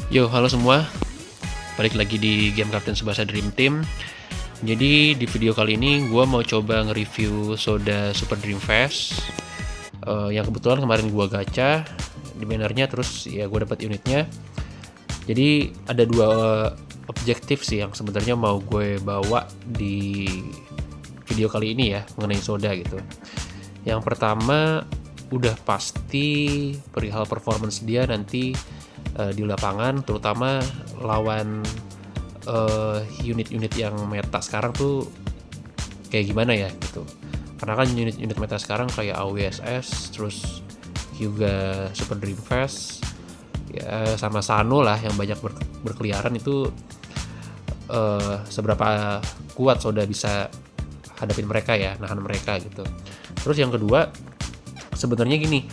Yo, halo semua. Balik lagi di game Captain Tsubasa Dream Team. Jadi di video kali ini gue mau coba nge-review Soda Super Dream Fast yang kebetulan kemarin gue gacha di bannernya, terus ya gue dapat unitnya. Jadi ada dua objektif sih yang sebenarnya mau gue bawa di video kali ini ya mengenai Soda gitu. Yang pertama udah pasti perihal performance dia nanti di lapangan, terutama lawan unit-unit yang meta sekarang tuh kayak gimana ya gitu. Karena kan unit-unit meta sekarang kayak AWSS, terus juga Super Dream Fast ya, sama Sano lah yang banyak berkeliaran itu, seberapa kuat Soda bisa hadapin mereka ya, nahan mereka gitu. Terus yang kedua sebenarnya gini,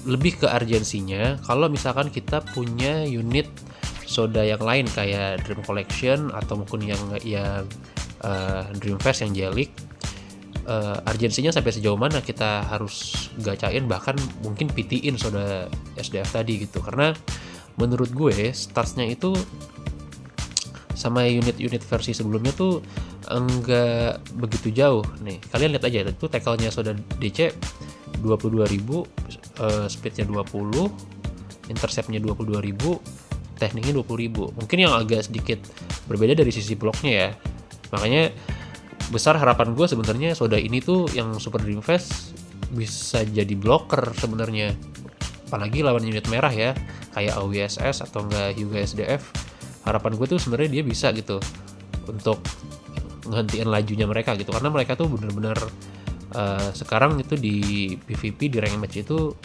lebih ke urgensinya kalau misalkan kita punya unit Soda yang lain kayak Dream Collection atau mungkin yang Dream Fast yang Jellic, urgensinya sampai sejauh mana kita harus gacain, bahkan mungkin PT-in Soda SDF tadi gitu. Karena menurut gue statsnya itu sama unit-unit versi sebelumnya tuh enggak begitu jauh. Nih kalian lihat aja, itu tackle-nya Soda DC 22.000, speednya 20, interceptnya 22.000, tekniknya 20.000. Mungkin yang agak sedikit berbeda dari sisi bloknya ya. Makanya besar harapan gue sebenarnya Soda ini tuh yang Super Dream Fast bisa jadi blocker sebenarnya. Apalagi lawan unit merah ya, kayak AWSS atau enggak Hyuga SDF. Harapan gue tuh sebenarnya dia bisa gitu untuk ngehentiin lajunya mereka gitu, karena mereka tuh bener-bener sekarang itu di PvP, di rank match itu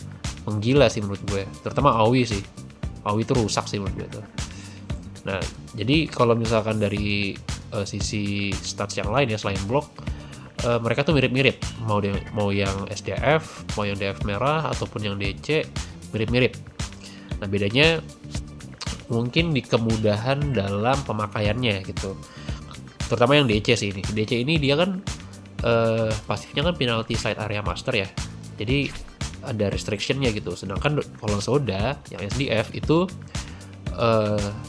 menggila sih menurut gue, terutama Aoi sih. Aoi itu rusak sih menurut gue tuh. Nah jadi kalau misalkan dari sisi stats yang lain ya selain blok, mereka tuh mirip-mirip, mau yang SDF, mau yang DF merah ataupun yang DC, mirip-mirip. Nah bedanya mungkin di kemudahan dalam pemakaiannya gitu, terutama yang DC sih. Ini DC ini dia kan pasifnya kan penalty slide area master ya, jadi ada restrictionnya gitu. Sedangkan kalau Soda yang SDF itu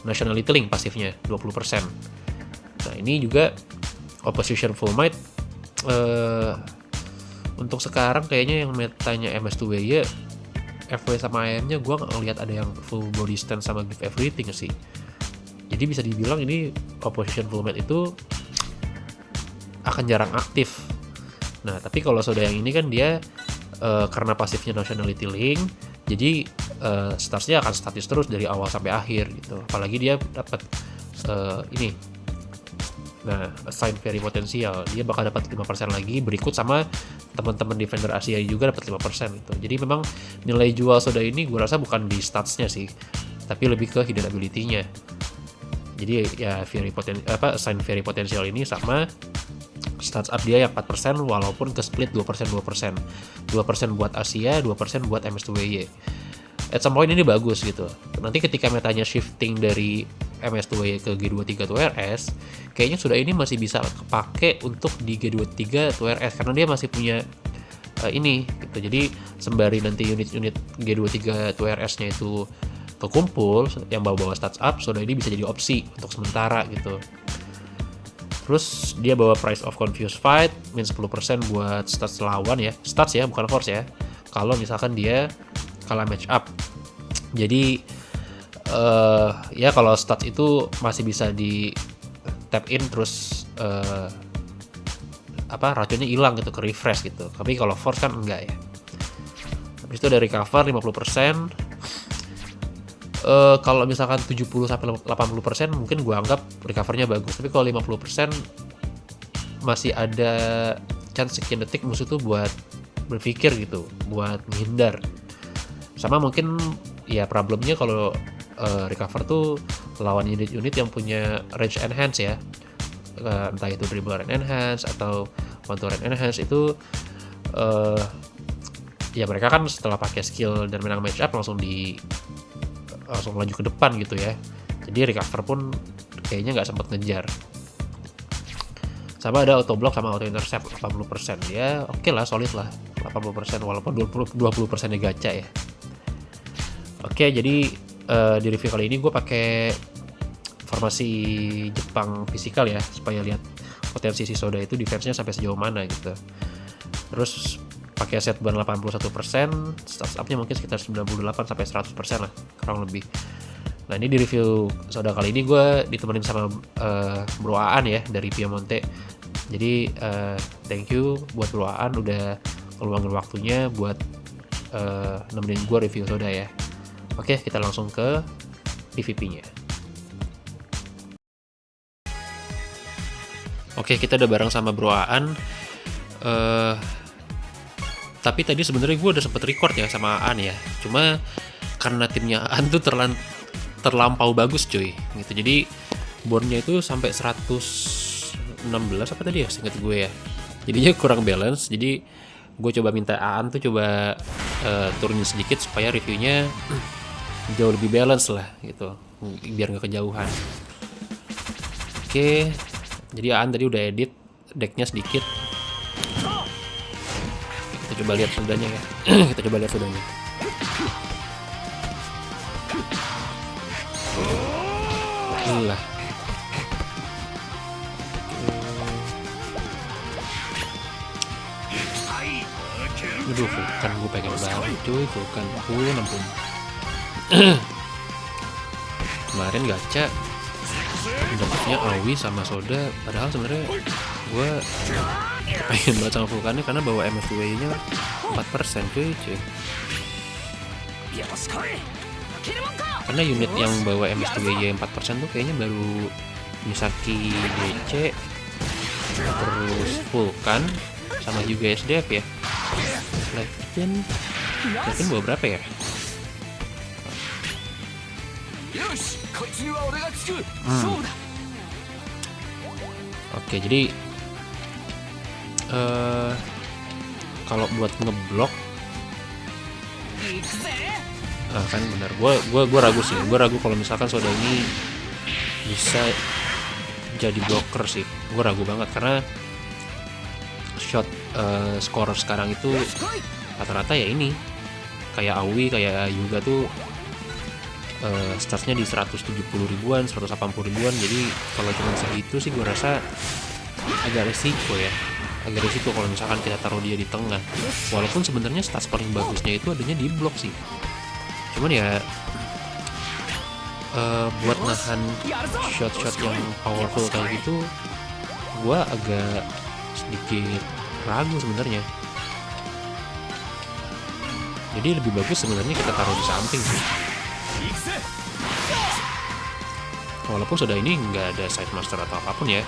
nationality link pasifnya 20%. Nah ini juga opposition full might, untuk sekarang kayaknya yang metanya MS2Y, FW sama AM nya gue gak ngeliat ada yang full body stance sama give everything sih. Jadi bisa dibilang ini opposition full might itu akan jarang aktif. Nah tapi kalau Soda yang ini kan dia karena pasifnya nationality link, jadi statsnya akan statis terus dari awal sampai akhir gitu. Apalagi dia dapat ini, nah assign very potensial, dia bakal dapat 5% lagi berikut sama teman-teman defender Asia juga dapat 5% gitu. Jadi memang nilai jual Soda ini gue rasa bukan di statsnya sih, tapi lebih ke hidden ability-nya. Jadi ya assign very potensial ini sama stats up dia yang 4%, walaupun ke split 2% 2%. 2% buat Asia, 2% buat MS2Y. At some point ini bagus gitu. Nanti ketika metanya shifting dari MS2Y ke G23 2RS, kayaknya Soda ini masih bisa kepake untuk di G23 2RS karena dia masih punya ini gitu. Jadi sembari nanti unit-unit G23 2RS-nya itu kekumpul yang bawa-bawa stats up, Soda ini bisa jadi opsi untuk sementara gitu. Terus dia bawa Price of Confused Fight, min 10% buat stats lawan ya. Stats ya, bukan force ya. Kalau misalkan dia kalah match up. Jadi ya kalau stats itu masih bisa di tap in, terus racunnya hilang gitu, ke refresh gitu. Tapi kalau force kan enggak ya. Habis itu ada recover 50%. Kalau misalkan 70-80% mungkin gue anggap recovernya bagus, tapi kalau 50% masih ada chance sekian detik musuh tuh buat berpikir gitu, buat menghindar. Sama mungkin ya problemnya kalau recover tuh lawan unit-unit yang punya range enhance ya, entah itu dribble range enhance atau one to range enhance itu ya mereka kan setelah pakai skill dan menang match up langsung maju ke depan gitu ya. Jadi recover pun kayaknya nggak sempat ngejar. Sama ada auto block sama auto intercept 80%. Ya oke lah, solid lah 80%, walaupun 20% gacha ya. Oke, jadi di review kali ini gue pakai formasi Jepang fisikal ya, supaya lihat potensi si Soda itu defense-nya sampai sejauh mana gitu. Terus pakai set ban 81%, stats up-nya mungkin sekitar 98 sampai 100% lah, kurang lebih. Nah, ini di review Soda kali ini gue ditemenin sama Bro Aan ya dari Piemonte. Jadi thank you buat Bro Aan udah ngeluangin waktunya buat nemenin gue review Soda ya. Oke, kita langsung ke PVP-nya. Oke, kita udah bareng sama Bro Aan. Tapi tadi sebenarnya gue udah sempet record ya sama Aan ya. Cuma karena timnya Aan tuh terlampau bagus cuy gitu. Jadi boardnya itu sampai 116 apa tadi ya, seinget gue ya. Jadinya kurang balance. Jadi gue coba minta Aan tuh coba turunin sedikit supaya reviewnya jauh lebih balance lah gitu, biar nggak kejauhan. Oke, jadi Aan tadi udah edit decknya sedikit. Kita coba lihat sudahnya ya. Kita coba lihat sudahnya. Lah. Aduh, kan gue pengen banget cuy, kan 60. Kemarin gacha dapetnya Aoi sama Soda, padahal sebenarnya gue pengen banget sama Vulkannya karena bawa MS2 nya 4% cuy. Karena unit yang bawa MS2 4% tuh kayaknya baru Misaki DC, terus Vulkan, sama juga SDF ya. Levin bawa berapa ya? Oke, jadi kalau buat ngeblok kan benar, gue ragu sih, kalau misalkan Soda ini bisa jadi blocker sih, gue ragu banget karena shot scorer sekarang itu rata-rata ya ini kayak Aoi, kayak Yuga tuh startnya di 170 ribuan, 180 ribuan. Jadi kalau cuma segitu sih gue rasa agak resiko ya, kalau misalkan kita taruh dia di tengah. Walaupun sebenarnya stats paling bagusnya itu adanya di blok sih, cuman ya buat nahan shot-shot yang powerful kayak gitu gue agak sedikit ragu sebenarnya. Jadi lebih bagus sebenarnya kita taruh di samping sih. Walaupun Soda ini nggak ada side master atau apapun ya.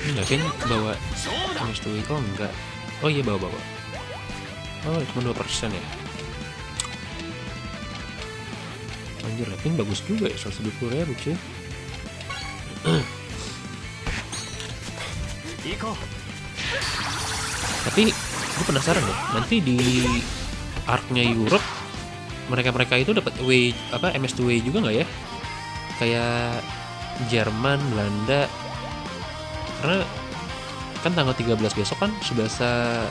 Enggak kan bawa MS2, oh enggak. Oh iya bawa. Oh cuma 2% ya. Anjir, Levin bagus juga ya, 170 ribu cuy. Tapi gue penasaran deh, nanti di arc-nya Europe mereka itu dapat MS2 juga nggak ya? Kayak Jerman, Belanda. Karena kan tanggal 13 besok kan Tsubasa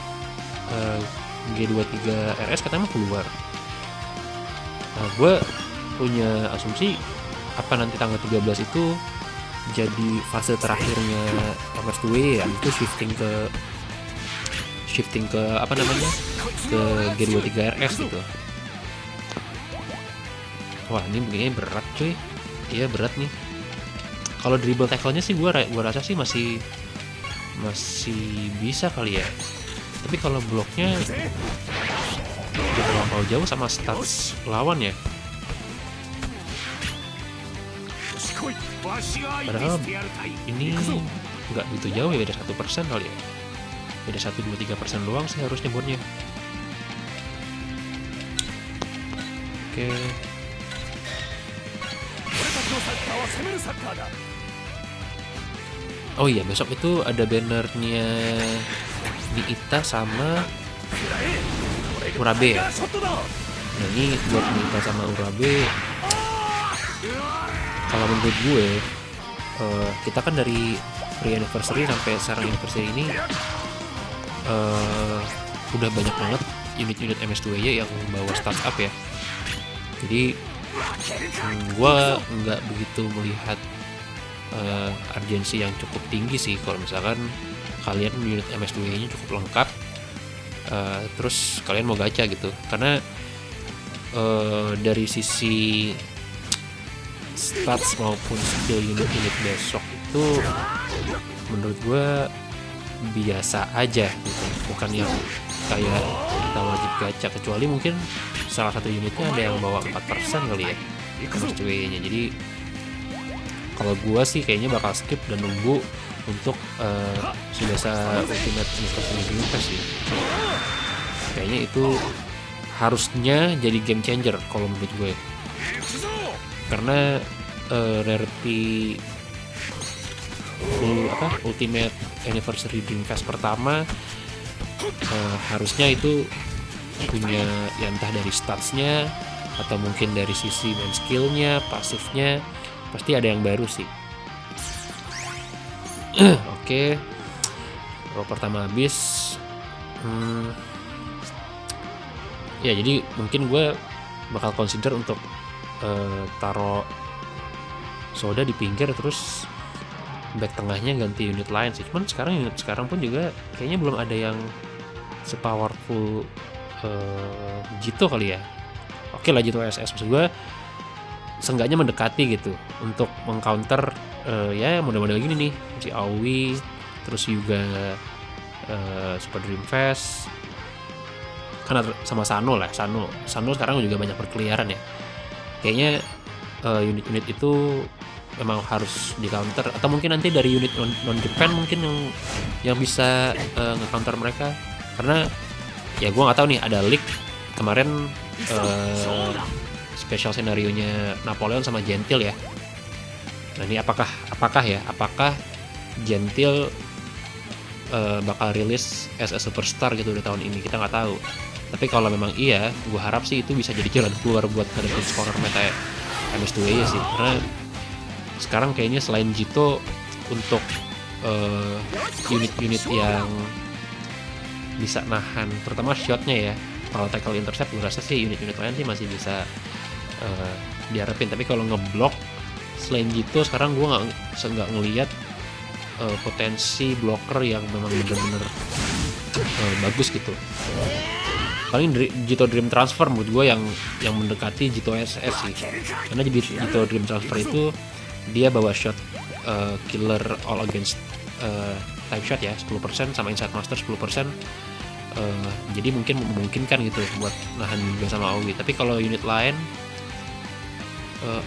G23 RS katanya mau keluar. Nah, gue punya asumsi apa nanti tanggal 13 itu jadi fase terakhirnya MS2 ya, itu shifting ke apa namanya, ke G23 RS gitu. Wah, ini begini berat cuy. Iya berat nih. Kalau dribble tackle-nya sih gua rasa sih masih bisa kali ya. Tapi kalau bloknya terlampau jauh sama stats lawan ya. Padahal ini nggak begitu jauh ya, beda 1% kali ya. Beda 1-2-3% doang sih harusnya boardnya. Oke. Oh iya, besok itu ada bannernya di Ita sama Urabe ya. Nah ini buat Ita sama Urabe, kalau menurut gue kita kan dari pre-anniversary sampai sekarang anniversary ini udah banyak banget unit-unit MS2Y yang bawa stats up ya. Jadi gue nggak begitu melihat urgensi yang cukup tinggi sih kalau misalkan kalian unit MS2Y nya cukup lengkap, terus kalian mau gacha gitu. Karena dari sisi stats maupun skill unit-unit besok itu menurut gue biasa aja gitu, bukan yang kayak kita wajib gacha, kecuali mungkin salah satu unitnya ada yang bawa 4% kali ya MS2Y nya. Jadi kalau gua sih kayaknya bakal skip dan nunggu untuk Tsubasa Ultimate Anniversary Dream Fest sih. Kayaknya itu harusnya jadi game changer kalau menurut gue, karena rarity Ultimate Anniversary Dream Fest pertama harusnya itu punya ya entah dari statsnya atau mungkin dari sisi main skillnya, pasifnya, pasti ada yang baru sih. Oke. Kalau pertama habis ya jadi mungkin gue bakal consider untuk taruh Soda di pinggir, terus back tengahnya ganti unit lain sih. Cuman unit sekarang pun juga kayaknya belum ada yang sepowerful Jito kali ya. Oke lah, Jito SS maksud gue seenggaknya mendekati gitu untuk mengcounter ya model-model gini nih, si Aoi, terus juga Super Dream Fest, karena sama Sano sekarang juga banyak berkeliaran ya. Kayaknya unit-unit itu memang harus di counter, atau mungkin nanti dari unit non Japan mungkin yang bisa nge-counter mereka. Karena ya gue nggak tahu nih, ada leak kemarin special scenario nya Napoleon sama Gentil ya. Nah ini apakah Gentil bakal rilis as a superstar gitu di tahun ini, kita nggak tahu. Tapi kalau memang iya, gue harap sih itu bisa jadi jalan keluar buat ngadepin scorer meta MS2Y sih. Karena sekarang kayaknya selain Jito, untuk unit-unit yang bisa nahan terutama shotnya ya, kalau tackle intercept gue rasa sih unit-unit lain sih masih bisa diharapin. Tapi kalau ngeblok selain Jito sekarang gue nggak ngelihat potensi blocker yang memang bener-bener bagus gitu. Paling Jito Dream Transfer menurut gue yang mendekati Jito SS sih, karena Jito Dream Transfer itu dia bawa shot killer all against type shot ya 10%, sama Inside Master 10%, jadi mungkin memungkinkan gitu buat nahan juga sama Aoi. Tapi kalau unit lain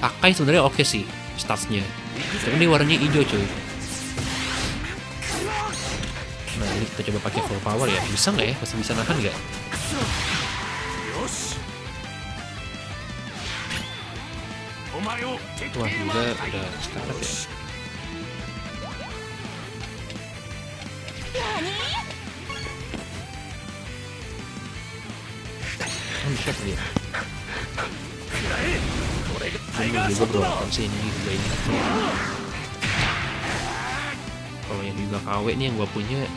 Akai sebenarnya oke sih statsnya, tapi dia warnanya hijau cuy. Nah ini kita coba pakai full power ya, bisa nggak ya, masih bisa nahan nggak? Wah juga udah sekarat ya. Bisa dia. Ini juga berapa sih ini juga ini. Kalau yang juga KW nih yang gua punya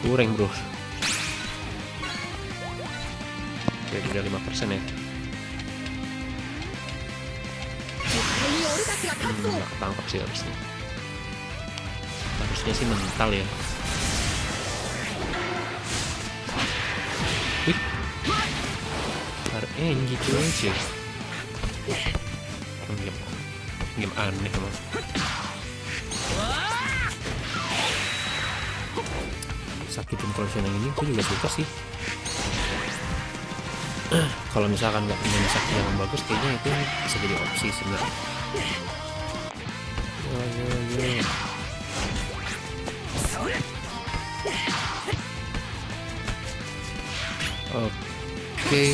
kurang bro. Oke, udah 5% ya. Nggak ketangkap sih harusnya sih mental ya. Wih, RNG cuy. Game aneh emang. Sakit collision yang ini gue juga suka sih. Kalau misalkan nggak punya sakit yang bagus, kayaknya itu bisa jadi opsi sebenarnya. Yo. Oke.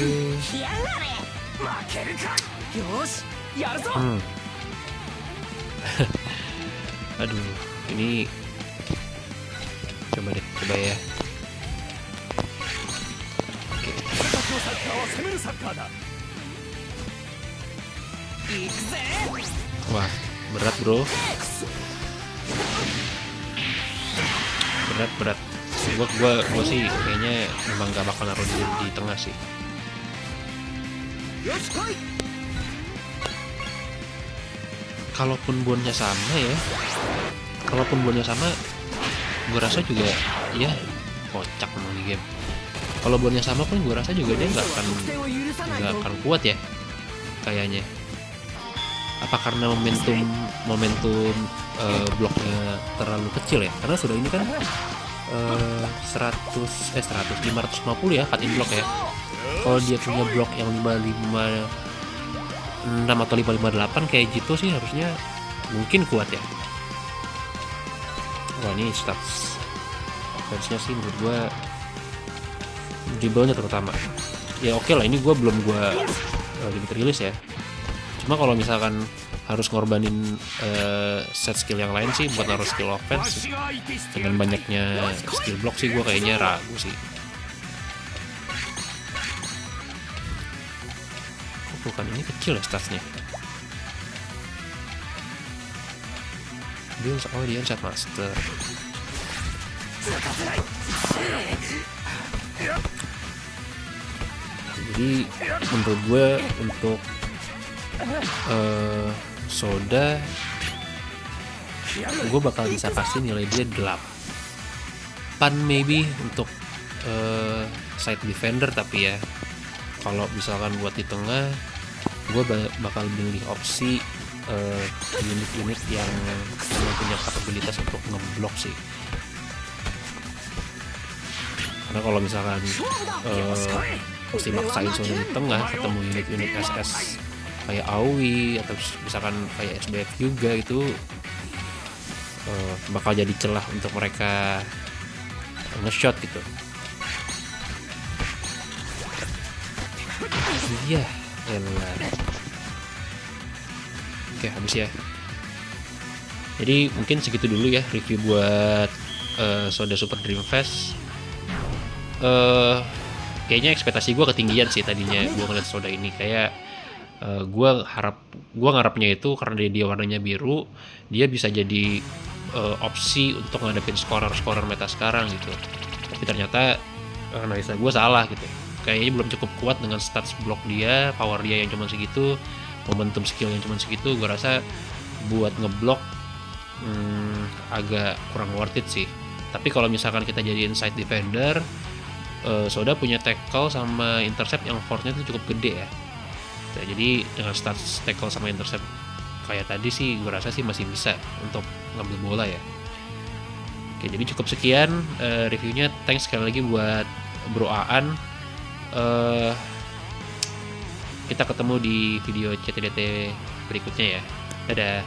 Aduh, ini coba ya. Oke. Wah, berat bro. Berat. Gua sih kayaknya memang gak bakal naruh di tengah sih. Kalaupun bonnya sama ya, gue rasa juga ya kocak memang di game. Kalau bonnya sama pun gue rasa juga dia nggak akan kuat ya kayaknya. Apa karena momentum bloknya terlalu kecil ya? Karena sudah ini kan 550 ya cutting block ya. Kalau dia punya blok yang 556 atau 558 kayak gitu sih harusnya mungkin kuat ya. Wah, ini stats offense-nya sih menurut gue, dribble-nya terutama ya oke lah, ini belum limit rilis ya. Cuma kalau misalkan harus ngorbanin set skill yang lain sih buat naruh skill offense dengan banyaknya skill block sih gue kayaknya ragu sih. Bukan, ini kecil ya statsnya. Dia set master. Jadi menurut gue untuk Soda gue bakal bisa kasih nilai dia 8 maybe untuk side defender. Tapi ya kalau misalkan buat di tengah, gue bakal beli opsi unit-unit yang punya kapabilitas untuk ngeblok sih. Karena kalau misalkan mesti maksain Soda di tengah ketemu unit-unit SS kayak Aoi atau misalkan kayak SBF juga, itu bakal jadi celah untuk mereka nge-shot gitu. Iya, elah. Oke, habis ya. Jadi mungkin segitu dulu ya review buat Soda Super Dream Fest. Kayaknya ekspektasi gue ketinggian sih tadinya gue ngeliat Soda ini. Kayak gue ngarapnya itu karena dia warnanya biru, dia bisa jadi opsi untuk ngadepin scorer meta sekarang gitu. Tapi ternyata analisa gue salah gitu. Kayaknya belum cukup kuat dengan stats block dia, power dia yang cuma segitu, momentum skill yang cuma segitu. Gue rasa buat ngeblok agak kurang worth it sih. Tapi kalau misalkan kita jadiin side defender, Soda punya tackle sama intercept yang force-nya itu cukup gede ya. Nah, jadi dengan stats tackle sama intercept kayak tadi sih, gue rasa sih masih bisa untuk ngambil bola ya. Oke, jadi cukup sekian reviewnya. Thanks sekali lagi buat Bro Aan. Kita ketemu di video CTDT berikutnya ya. Dadah.